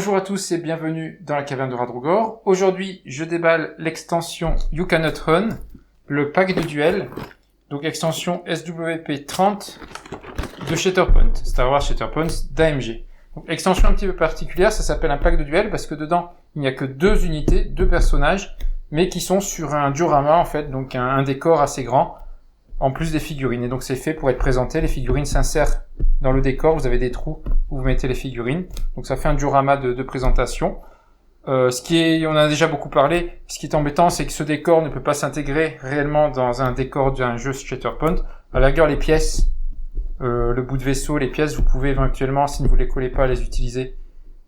Bonjour à tous et bienvenue dans la caverne de Radrogor. Aujourd'hui, je déballe l'extension You Cannot Run, le pack de duel, donc extension SWP30 de Shatterpoint, Star Wars Shatterpoint d'AMG. Donc, extension un petit peu particulière, ça s'appelle un pack de duel parce que dedans, il n'y a que deux unités, deux personnages, mais qui sont sur un diorama en fait, donc un décor assez grand, en plus des figurines. Et donc c'est fait pour être présenté, les figurines s'insèrent dans le décor, vous avez des trous où vous mettez les figurines. Donc ça fait un diorama de présentation. On en a déjà beaucoup parlé, ce qui est embêtant, c'est que ce décor ne peut pas s'intégrer réellement dans un décor d'un jeu Shatterpoint. À la rigueur, les pièces, le bout de vaisseau, les pièces, vous pouvez éventuellement, si vous ne les collez pas, les utiliser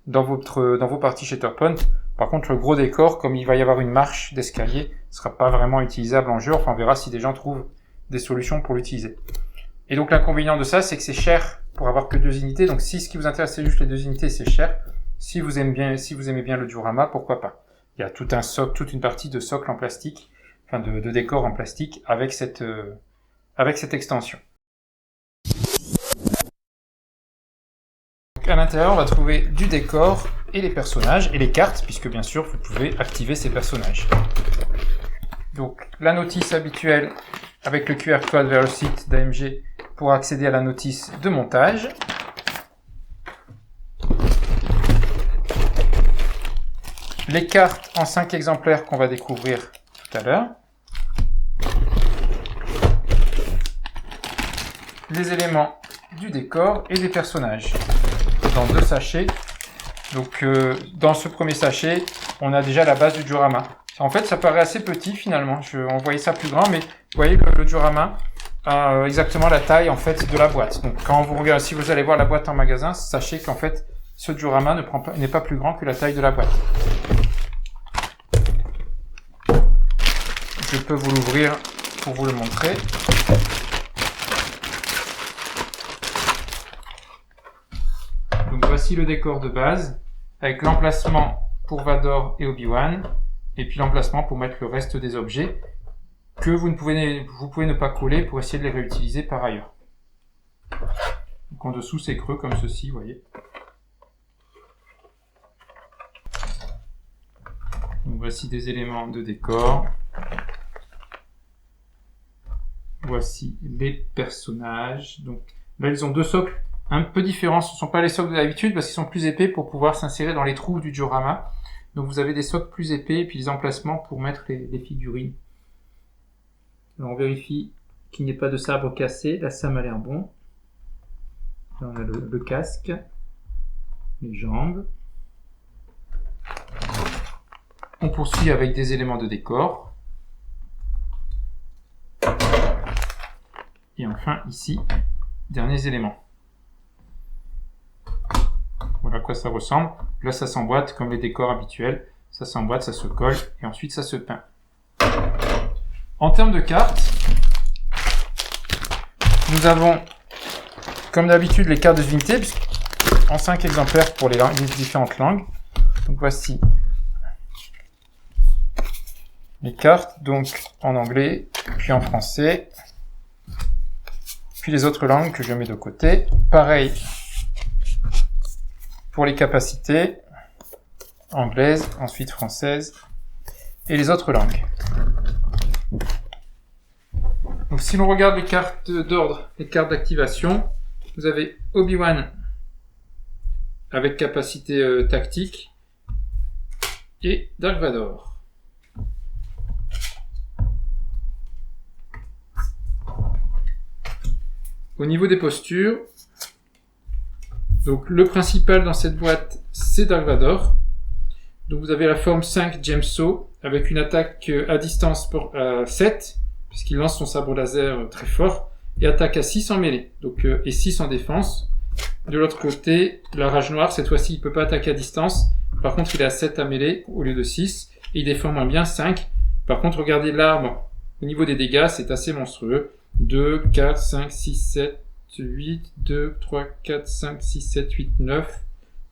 dans vos parties Shatterpoint. Par contre, le gros décor, comme il va y avoir une marche d'escalier, ne sera pas vraiment utilisable en jeu. Enfin, on verra si des gens trouvent des solutions pour l'utiliser. Et donc l'inconvénient de ça, c'est que c'est cher pour avoir que deux unités. Donc si ce qui vous intéresse c'est juste les deux unités, c'est cher. Si vous aimez bien le diorama, pourquoi pas. Il y a tout un socle, toute une partie de socle en plastique, enfin de décor en plastique avec cette extension. Donc à l'intérieur, on va trouver du décor et les personnages et les cartes, puisque bien sûr vous pouvez activer ces personnages. Donc la notice habituelle avec le QR code vers le site d'AMG pour accéder à la notice de montage. Les cartes en 5 exemplaires qu'on va découvrir tout à l'heure. Les éléments du décor et des personnages dans 2 sachets. Donc dans ce premier sachet, on a déjà la base du diorama. En fait, ça paraît assez petit finalement. On voyait ça plus grand, mais vous voyez le diorama a exactement la taille en fait de la boîte. Donc quand vous regardez, si vous allez voir la boîte en magasin, sachez qu'en fait ce diorama n'est pas plus grand que la taille de la boîte. Je peux vous l'ouvrir pour vous le montrer. Donc voici le décor de base avec l'emplacement pour Vador et Obi-Wan. Et puis l'emplacement pour mettre le reste des objets que vous pouvez ne pas coller pour essayer de les réutiliser par ailleurs. Donc en dessous c'est creux comme ceci, vous voyez. Donc voici des éléments de décor. Voici les personnages. Donc là ils ont 2 socles un peu différents. Ce ne sont pas les socles de d'habitude parce qu'ils sont plus épais pour pouvoir s'insérer dans les trous du diorama. Donc vous avez des socles plus épais et puis les emplacements pour mettre les figurines. Alors on vérifie qu'il n'y ait pas de sabre cassé. Là ça m'a l'air bon. Là on a le casque, les jambes. On poursuit avec des éléments de décor. Et enfin ici, derniers éléments. Voilà à quoi ça ressemble. Là, ça s'emboîte comme les décors habituels. Ça s'emboîte, ça se colle et ensuite ça se peint. En termes de cartes, nous avons, comme d'habitude, les cartes des unités en 5 exemplaires pour les différentes langues. Donc voici les cartes, donc en anglais, puis en français, puis les autres langues que je mets de côté. Pareil pour les capacités, anglaise, ensuite française, et les autres langues. Donc si l'on regarde les cartes d'ordre, les cartes d'activation, vous avez Obi-Wan avec capacité tactique, et Dark Vador. Au niveau des postures, donc le principal dans cette boîte, c'est Dark Vador. Donc vous avez la forme 5 Gemso avec une attaque à distance pour 7, puisqu'il lance son sabre laser très fort, et attaque à 6 en mêlée, donc, et 6 en défense. De l'autre côté, la rage noire, cette fois-ci, il peut pas attaquer à distance. Par contre, il est à 7 à mêlée au lieu de 6, et il défend moins bien 5. Par contre, regardez l'arme, au niveau des dégâts, c'est assez monstrueux. 2, 4, 5, 6, 7, 8, 2, 3, 4, 5, 6, 7, 8, 9,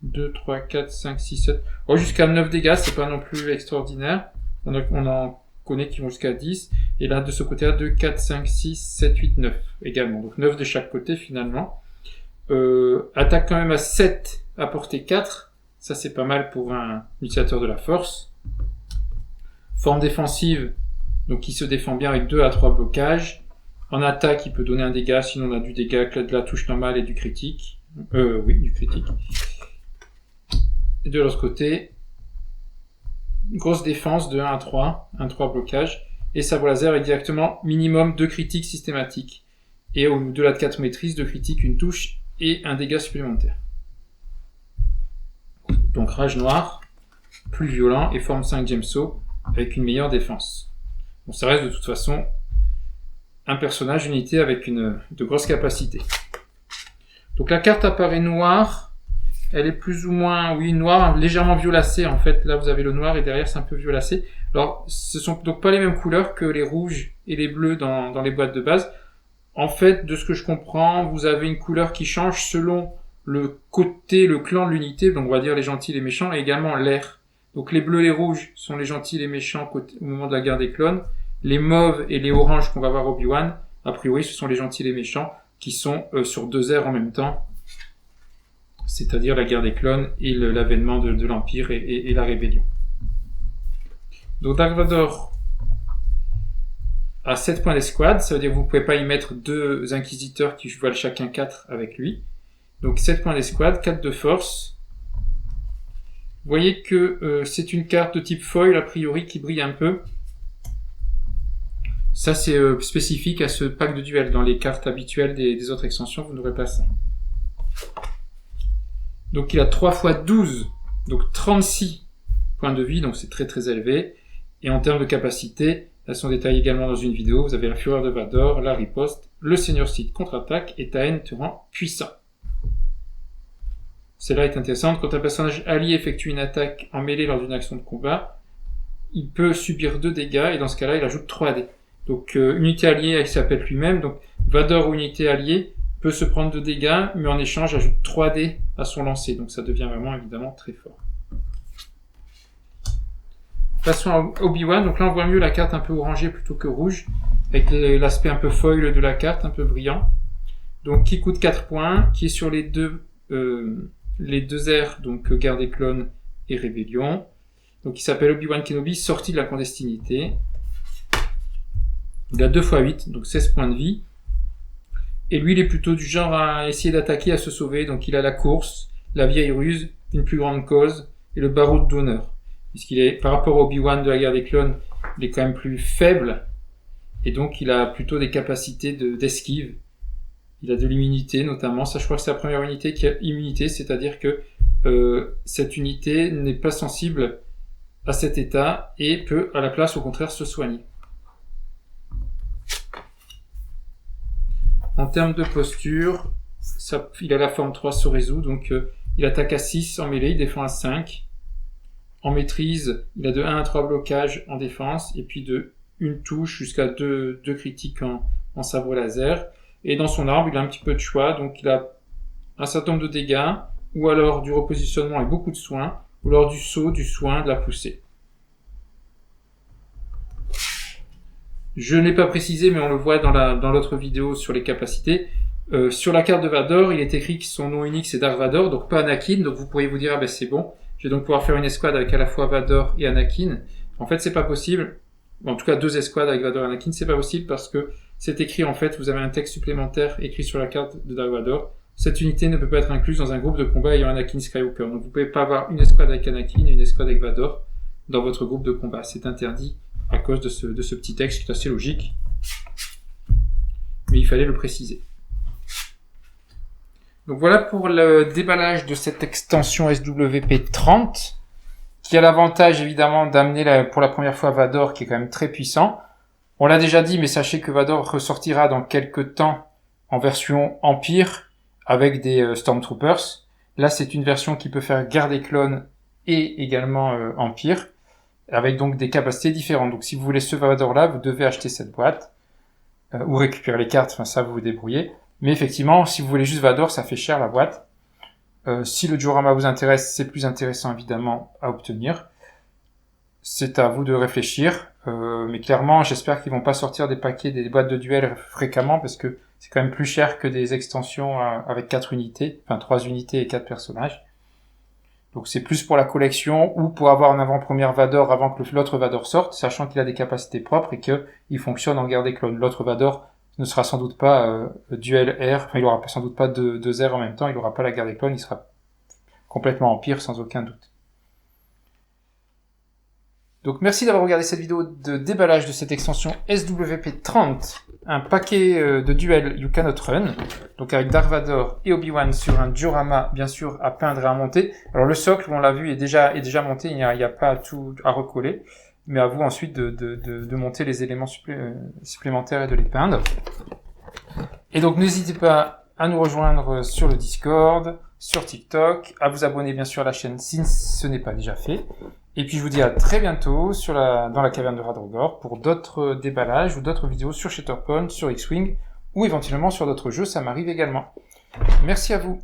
2, 3, 4, 5, 6, 7, oh, jusqu'à 9 dégâts, c'est pas non plus extraordinaire. On en connaît qui vont jusqu'à 10, et là, de ce côté-là, 2, 4, 5, 6, 7, 8, 9 également. Donc 9 de chaque côté, finalement. Attaque quand même à 7 à portée 4, Ça, c'est pas mal pour un utilisateur de la force. Forme défensive, donc qui se défend bien avec 2 à 3 blocages. En attaque, il peut donner un dégât, sinon on a du dégât, de la touche normale et du critique. Oui, du critique. Et de l'autre côté, grosse défense de 1 à 3, 1-3 blocage. Et sabre laser est directement minimum 2 critiques systématiques. Et au-delà de 4 maîtrises, 2 critiques, une touche et un dégât supplémentaire. Donc rage noire, plus violent et forme 5 Gemso avec une meilleure défense. Bon, ça reste de toute façon un personnage unité avec de grosses capacités. Donc la carte apparaît noire, elle est plus ou moins, oui, noire, légèrement violacée en fait. Là vous avez le noir et derrière c'est un peu violacé. Alors ce sont donc pas les mêmes couleurs que les rouges et les bleus dans les boîtes de base. En fait, de ce que je comprends, vous avez une couleur qui change selon le côté, le clan de l'unité, donc on va dire les gentils, les méchants, et également l'air. Donc les bleus et les rouges sont les gentils, les méchants au moment de la guerre des clones. Les mauves et les oranges qu'on va voir Obi-Wan, a priori ce sont les gentils et les méchants qui sont sur 2 ères en même temps, c'est-à-dire la guerre des clones et l'avènement de l'Empire et la rébellion. Donc Dark Vador a 7 points d'escouade, ça veut dire que vous ne pouvez pas y mettre 2 inquisiteurs qui valent chacun 4 avec lui. Donc 7 points d'escouade, 4 de force. Vous voyez que c'est une carte de type foil a priori qui brille un peu. Ça c'est spécifique à ce pack de duel. Dans les cartes habituelles des autres extensions, vous n'aurez pas ça. Donc il a 3 x 12, donc 36 points de vie, donc c'est très très élevé. Et en termes de capacité, elles sont détaillées également dans une vidéo. Vous avez la fureur de Vador, la riposte, le Seigneur Sith contre-attaque et ta haine te rend puissant. Celle-là est intéressante. Quand un personnage allié effectue une attaque en mêlée lors d'une action de combat, il peut subir 2 dégâts et dans ce cas-là, il ajoute 3 dés. Donc unité alliée, il s'appelle lui-même. Donc Vador ou unité alliée peut se prendre 2 dégâts, mais en échange ajoute 3 dés à son lancer. Donc ça devient vraiment évidemment très fort. Passons à Obi-Wan. Donc là, on voit mieux la carte un peu orangée plutôt que rouge, avec l'aspect un peu foil de la carte, un peu brillant. Donc qui coûte 4 points, qui est sur les deux airs, donc guerre des clones et rébellion. Donc il s'appelle Obi-Wan Kenobi, sorti de la clandestinité. Il a 2 x 8, donc 16 points de vie. Et lui, il est plutôt du genre à essayer d'attaquer, à se sauver. Donc il a la course, la vieille ruse, une plus grande cause et le baroud d'honneur. Puisqu'il est, par rapport au Obi-Wan de la guerre des clones, il est quand même plus faible. Et donc il a plutôt des capacités d'esquive. Il a de l'immunité notamment. Ça, je crois que c'est la première unité qui a immunité, c'est-à-dire que cette unité n'est pas sensible à cet état et peut à la place au contraire se soigner. En termes de posture, il a la forme 3 Sorezu, donc il attaque à 6 en mêlée, il défend à 5. En maîtrise, il a de 1 à 3 blocages en défense et puis de une touche jusqu'à 2 critiques en sabre laser. Et dans son arbre, il a un petit peu de choix, donc il a un certain nombre de dégâts, ou alors du repositionnement et beaucoup de soins, ou alors du saut, du soin, de la poussée. Je ne l'ai pas précisé, mais on le voit dans l'autre vidéo sur les capacités. Sur la carte de Vador, il est écrit que son nom unique c'est Dark Vador, donc pas Anakin, donc vous pourriez vous dire, ah ben c'est bon, je vais donc pouvoir faire une escouade avec à la fois Vador et Anakin. En fait, c'est pas possible. En tout cas, 2 escouades avec Vador et Anakin, c'est pas possible parce que c'est écrit, en fait, vous avez un texte supplémentaire écrit sur la carte de Dark Vador. Cette unité ne peut pas être incluse dans un groupe de combat ayant Anakin Skywalker. Donc vous pouvez pas avoir une escouade avec Anakin et une escouade avec Vador dans votre groupe de combat. C'est interdit à cause de ce petit texte qui est assez logique. Mais il fallait le préciser. Donc voilà pour le déballage de cette extension SWP30, qui a l'avantage évidemment d'amener pour la première fois Vador, qui est quand même très puissant. On l'a déjà dit, mais sachez que Vador ressortira dans quelques temps en version Empire, avec des Stormtroopers. Là, c'est une version qui peut faire guerre des clones et également Empire, avec donc des capacités différentes. Donc si vous voulez ce Vador-là, vous devez acheter cette boîte, ou récupérer les cartes, enfin ça vous vous débrouillez. Mais effectivement, si vous voulez juste Vador, ça fait cher la boîte. Si le diorama vous intéresse, c'est plus intéressant évidemment à obtenir. C'est à vous de réfléchir. Mais clairement, j'espère qu'ils vont pas sortir des paquets, des boîtes de duel fréquemment, parce que c'est quand même plus cher que des extensions avec 4 unités, enfin 3 unités et 4 personnages. Donc c'est plus pour la collection ou pour avoir un avant-première Vador avant que l'autre Vador sorte, sachant qu'il a des capacités propres et qu'il fonctionne en guerre des clones. L'autre Vador ne sera sans doute pas duel air, enfin il aura sans doute pas deux airs en même temps, il aura pas la guerre des clones, il sera complètement empire sans aucun doute. Donc merci d'avoir regardé cette vidéo de déballage de cette extension SWP30, un paquet de duels You Cannot Run, donc avec Dark Vador et Obi-Wan sur un diorama bien sûr à peindre et à monter. Alors le socle, on l'a vu, est déjà monté, il n'y a pas tout à recoller, mais à vous ensuite de monter les éléments supplémentaires et de les peindre. Et donc n'hésitez pas à nous rejoindre sur le Discord, sur TikTok, à vous abonner bien sûr à la chaîne si ce n'est pas déjà fait. Et puis je vous dis à très bientôt dans la caverne de Hadrogor pour d'autres déballages ou d'autres vidéos sur Shatterpoint, sur X-Wing ou éventuellement sur d'autres jeux, ça m'arrive également. Merci à vous.